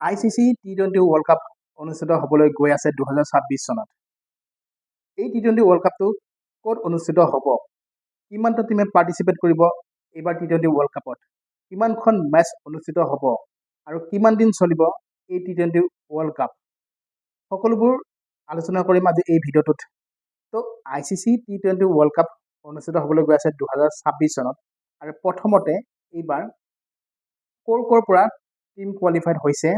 ICC T20 world cup অনুষ্ঠিত হ'বলৈ গৈ আছে 2026 চনত। এই T20 ৱৰ্ল্ড কাপটো ক'ত অনুষ্ঠিত হ'ব? কিমানটা টিমে পাৰ্টিচিপেট কৰিব এইবাৰ T20 ৱৰ্ল্ড কাপত? কিমানখন মেচ অনুষ্ঠিত হ'ব আৰু কিমান দিন চলিব এই T20 ৱৰ্ল্ড কাপ? সকলোবোৰ আলোচনা কৰিম আজি এই ভিডিঅ'টোত। তো ICC T20 ৱৰ্ল্ড কাপ অনুষ্ঠিত হ'বলৈ গৈ আছে 2026 চনত আৰু প্ৰথমতে এইবাৰ ক'ৰ পৰা টিম কোৱালিফাইড হৈছে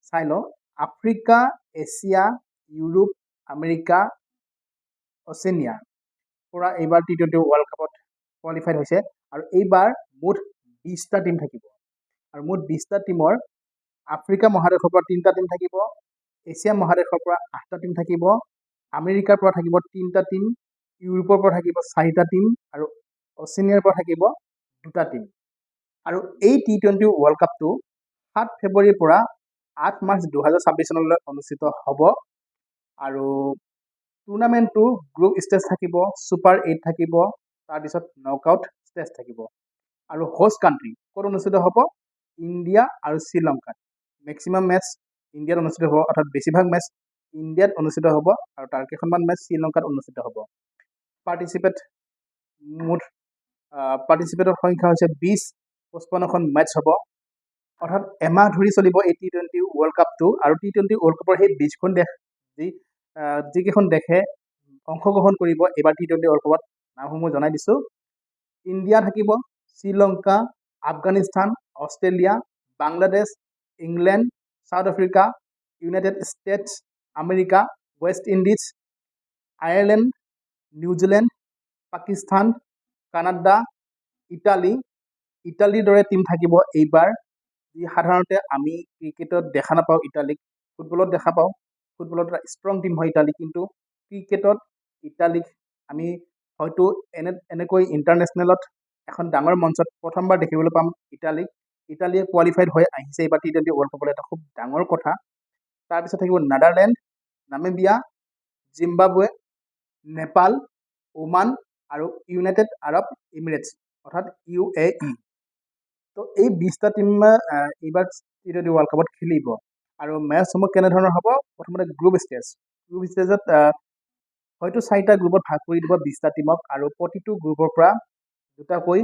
চাই লওঁ। আফ্ৰিকা, এছিয়া, ইউৰোপ, আমেৰিকা, অচেনিয়া পৰা এইবাৰ T20 ৱৰ্ল্ড কাপত কোৱালিফাইড হৈছে আৰু এইবাৰ মুঠ 20টা টিম থাকিব আৰু মুঠ 20টা টিমৰ আফ্ৰিকা মহাদেশৰ পৰা 3টা টিম থাকিব, এছিয়া মহাদেশৰ পৰা 8টা টিম থাকিব, আমেৰিকাৰ পৰা থাকিব 3টা টিম, ইউৰোপৰ পৰা থাকিব 4টা টিম আৰু অচেনিয়াৰ পৰা থাকিব 2টা টিম। আৰু এই T20 ৱৰ্ল্ড কাপটো 7 ফেব্ৰুৱাৰীৰ পৰা 8 মাৰ্চ 2026 চনলৈ অনুষ্ঠিত হ'ব আৰু টুৰ্ণামেণ্টটো গ্ৰুপ ষ্টেজ থাকিব, ছুপাৰ 8 থাকিব, তাৰপিছত নকআউট ষ্টেজ থাকিব আৰু হোষ্ট কাণ্ট্ৰি ক'ত অনুষ্ঠিত হ'ব? ইণ্ডিয়া আৰু শ্ৰীলংকাত। মেক্সিমাম মেচ ইণ্ডিয়াত অনুষ্ঠিত হ'ব, অৰ্থাৎ বেছিভাগ মেচ ইণ্ডিয়াত অনুষ্ঠিত হ'ব আৰু তাৰ কেইখনমান মেচ শ্ৰীলংকাত অনুষ্ঠিত হ'ব। মুঠ পাৰ্টিচিপেটৰ সংখ্যা হৈছে 20, 55খন মেচ হ'ব, অৰ্থাৎ এমাহ ধৰি চলিব এই T20 ৱৰ্ল্ড কাপটো আৰু T20 ৱৰ্ল্ড কাপৰ সেই 20খন দেশ যিকেইখন দেশে অংশগ্ৰহণ কৰিব এইবাৰ T20 ৱৰ্ল্ড কাপত নামসমূহ জনাই দিছোঁ। ইণ্ডিয়া থাকিব, Sri Lanka, Afghanistan, Australia, Bangladesh, England, South Africa, United States, America, West Indies, Ireland, New Zealand, Pakistan, Canada, ইটালীৰ দৰে টিম থাকিব এইবাৰ, যি সাধাৰণতে আমি ক্ৰিকেটত দেখা নাপাওঁ ইটালীক, ফুটবলত দেখা পাওঁ। ফুটবলত এটা ষ্ট্ৰং টিম হয় ইটালী, কিন্তু ক্ৰিকেটত ইটালীক আমি হয়তো এনেকৈ ইণ্টাৰনেশ্যনেলত এখন ডাঙৰ মঞ্চত প্ৰথমবাৰ দেখিবলৈ পাম ইটালীয়ে কোৱালিফাইড হৈ আহিছে এইবাৰ T20 ৱৰ্ল্ড কাপলৈ, এটা খুব ডাঙৰ কথা। তাৰপিছত থাকিব Netherland, Namibia, Zimbabwe, Nepal, Oman আৰু ইউনাইটেড আৰব এমিৰেটছ অৰ্থাৎ UAE। তো এই 20টা টিমে এইবাৰ T20 ৱৰ্ল্ড কাপত খেলিব আৰু মেচসমূহ কেনেধৰণৰ হ'ব? প্ৰথমতে গ্ৰুপ ষ্টেজত হয়তো 4টা গ্ৰুপত ভাগ কৰি দিব 20টা টিমক আৰু প্ৰতিটো গ্ৰুপৰ পৰা 2টাকৈ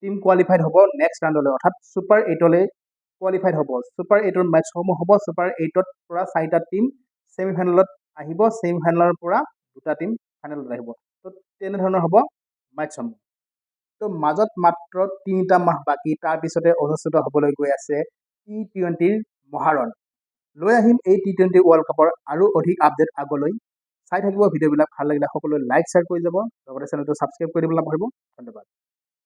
টিম কোৱালিফাইড হ'ব নেক্সট ৰাউণ্ডলৈ, অৰ্থাৎ ছুপাৰ 8লৈ কোৱালিফাইড হ'ব। ছুপাৰ 8ৰ মেচসমূহ হ'ব, ছুপাৰ 8ৰ পৰা 4টা টিম ছেমিফাইনেলত আহিব, ছেমিফাইনেলৰ পৰা 2টা টিম ফাইনেলত আহিব। তো তেনেধৰণৰ হ'ব মেচসমূহ। তো মাজত মাত্ৰ 3টা মাহ বাকী, তাৰপিছতে অনুষ্ঠিত হ'বলৈ গৈ আছে T20ৰ মহাৰণ। লৈ আহিম এই T20 ৱৰ্ল্ড কাপৰ আৰু অধিক আপডেট আগলৈ। চাই থাকিব ভিডিঅ'বিলাক, ভাল লাগিলে সকলোৱে লাইক শ্বেয়াৰ কৰি যাব, লগতে চেনেলটো ছাবস্ক্ৰাইব কৰি দিবলৈ নাপাহৰিব। ধন্যবাদ।